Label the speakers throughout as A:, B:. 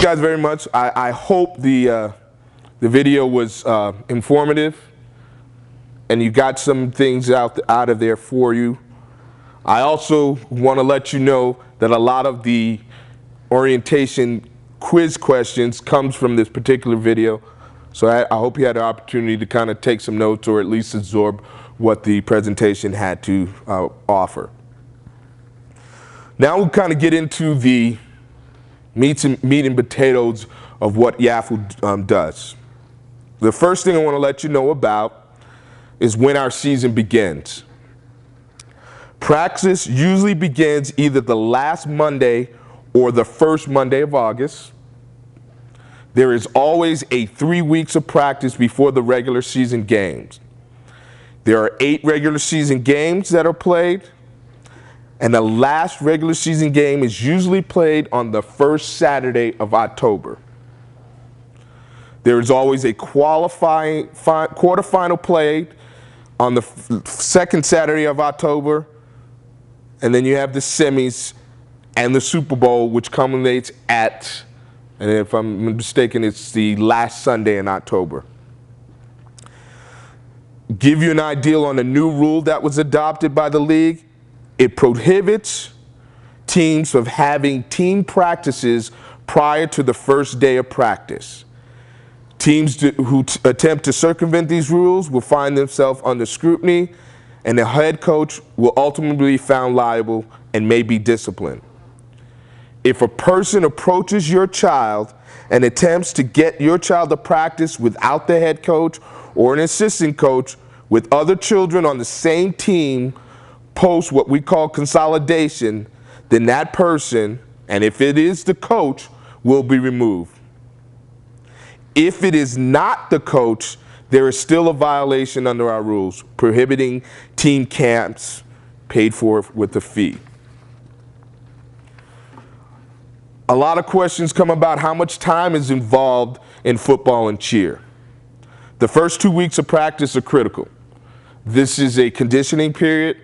A: guys very much. I hope the video was informative and you got some things out of there for you. I also want to let you know that a lot of the orientation quiz questions comes from this particular video. So I hope you had the opportunity to kind of take some notes or at least absorb what the presentation had to offer. Now we'll kind of get into the meat and potatoes of what NMYAFL does. The first thing I want to let you know about is when our season begins. Practice usually begins either the last Monday or the first Monday of August. There is always 3 weeks of practice before the regular season games. There are 8 regular season games that are played, and the last regular season game is usually played on the first Saturday of October. There is always a quarterfinal played on the second Saturday of October, and then you have the semis and the Super Bowl, which culminates at, and if I'm mistaken, it's the last Sunday in October. Give you an idea on a new rule that was adopted by the league. It prohibits teams from having team practices prior to the first day of practice. Teams who attempt to circumvent these rules will find themselves under scrutiny, and the head coach will ultimately be found liable and may be disciplined. If a person approaches your child and attempts to get your child to practice without the head coach or an assistant coach with other children on the same team post what we call consolidation, then that person, and if it is the coach, will be removed. If it is not the coach, there is still a violation under our rules prohibiting team camps paid for with a fee. A lot of questions come about how much time is involved in football and cheer. The first 2 weeks of practice are critical. This is a conditioning period.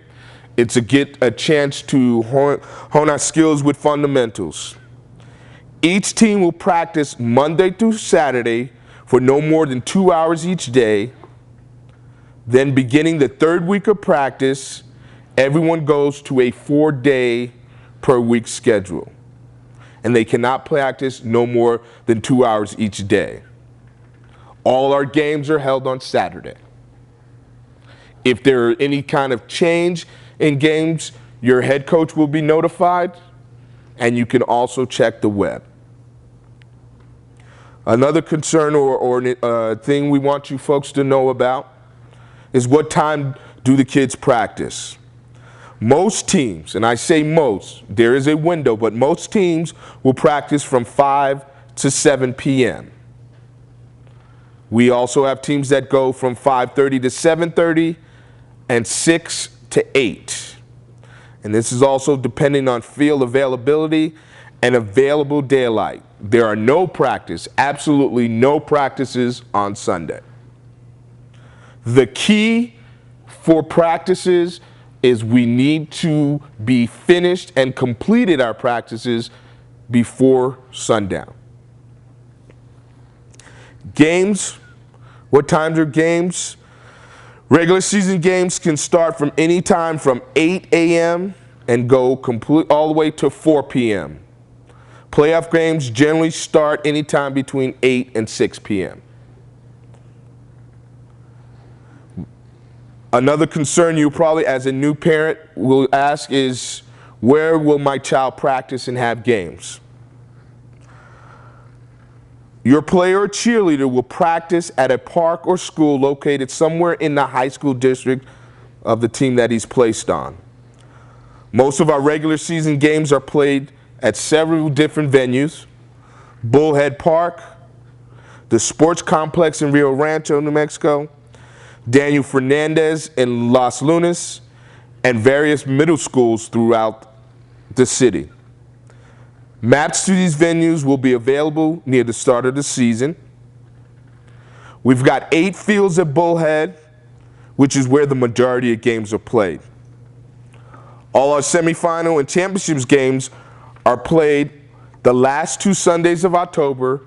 A: It's a chance to hone our skills with fundamentals. Each team will practice Monday through Saturday for no more than 2 hours each day. Then beginning the third week of practice, everyone goes to a 4-day per week schedule. And they cannot practice no more than 2 hours each day. All our games are held on Saturday. If there are any kind of change in games, your head coach will be notified, and you can also check the web. Another concern or thing we want you folks to know about is what time do the kids practice? Most teams, and I say most, there is a window, but most teams will practice from 5 to 7 p.m. We also have teams that go from 5:30 to 7:30 and 6 to 8. And this is also depending on field availability and available daylight. There are absolutely no practices on Sunday. The key for practices is we need to be finished and completed our practices before sundown. Games, what times are games? Regular season games can start from any time from 8 a.m. and go all the way to 4 p.m. Playoff games generally start anytime between 8 and 6 p.m. Another concern you probably, as a new parent, will ask is, where will my child practice and have games? Your player or cheerleader will practice at a park or school located somewhere in the high school district of the team that he's placed on. Most of our regular season games are played at several different venues: Bullhead Park, the Sports Complex in Rio Rancho, New Mexico, Daniel Fernandez in Los Lunas, and various middle schools throughout the city. Maps to these venues will be available near the start of the season. We've got 8 fields at Bullhead, which is where the majority of games are played. All our semifinal and championships games are played the last 2 Sundays of October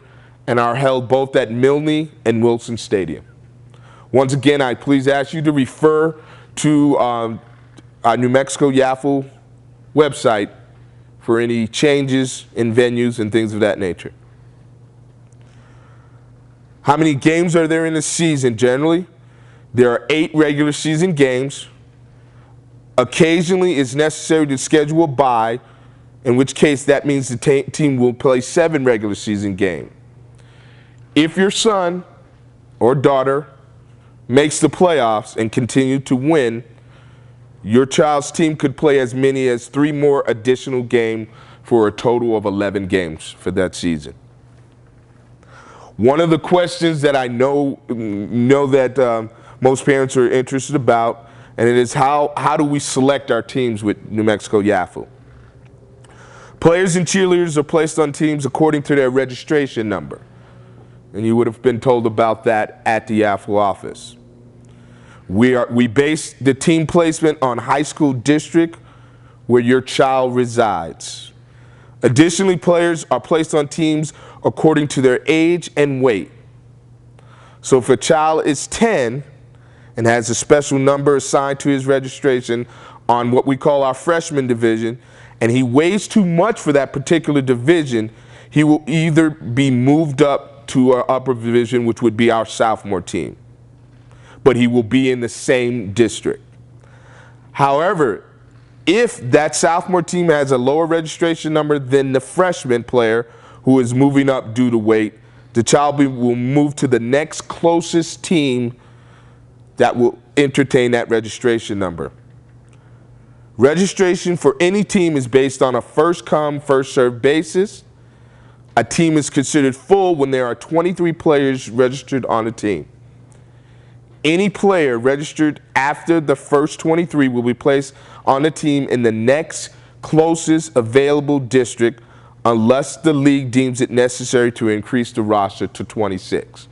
A: and are held both at Milne and Wilson Stadium. Once again, I please ask you to refer to our New Mexico YAFL website for any changes in venues and things of that nature. How many games are there in a season generally? There are 8 regular season games. Occasionally, it's necessary to schedule a bye, in which case that means the team will play 7 regular season games. If your son or daughter makes the playoffs and continue to win, your child's team could play as many as 3 more additional games for a total of 11 games for that season. One of the questions that I know that most parents are interested about, and it is how do we select our teams with New Mexico YAFL? Players and cheerleaders are placed on teams according to their registration number, and you would have been told about that at the YAFL office. We base the team placement on high school district where your child resides. Additionally, players are placed on teams according to their age and weight. So if a child is 10 and has a special number assigned to his registration on what we call our freshman division, and he weighs too much for that particular division, he will either be moved up to our upper division, which would be our sophomore team, but he will be in the same district. However, if that sophomore team has a lower registration number than the freshman player who is moving up due to weight, the child will move to the next closest team that will entertain that registration number. Registration for any team is based on a first-come, first-served basis. A team is considered full when there are 23 players registered on a team. Any player registered after the first 23 will be placed on the team in the next closest available district unless the league deems it necessary to increase the roster to 26.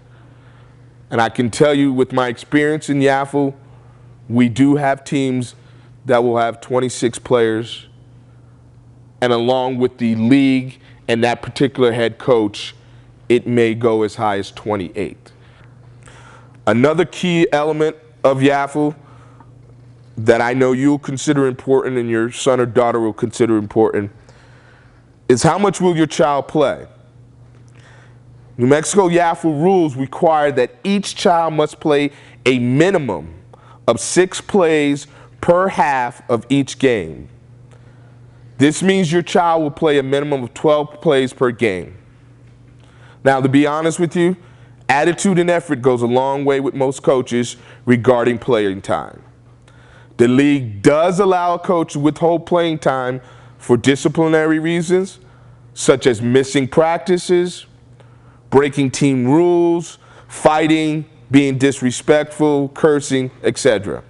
A: And I can tell you with my experience in YAFL, we do have teams that will have 26 players, and along with the league and that particular head coach, it may go as high as 28. Another key element of YAFL that I know you'll consider important and your son or daughter will consider important is how much will your child play? New Mexico YAFL rules require that each child must play a minimum of 6 plays per half of each game. This means your child will play a minimum of 12 plays per game. Now, to be honest with you, attitude and effort goes a long way with most coaches regarding playing time. The league does allow a coach to withhold playing time for disciplinary reasons, such as missing practices, breaking team rules, fighting, being disrespectful, cursing, etc.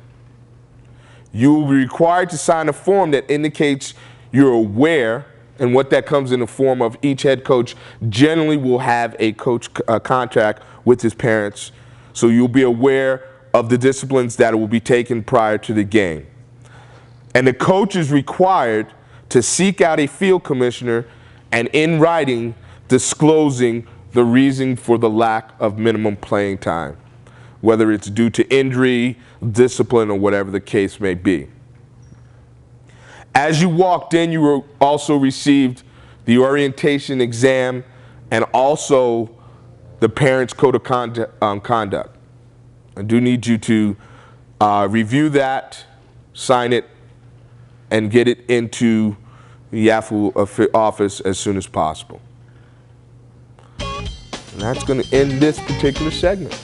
A: You will be required to sign a form that indicates you're aware, and what that comes in the form of each head coach generally will have a coach contract with his parents, so you'll be aware of the disciplines that will be taken prior to the game. And the coach is required to seek out a field commissioner and in writing disclosing the reason for the lack of minimum playing time, whether it's due to injury, discipline, or whatever the case may be. As you walked in, you also received the orientation exam and also the parents' code of conduct. I do need you to review that, sign it, and get it into the YAFL office as soon as possible. And that's going to end this particular segment.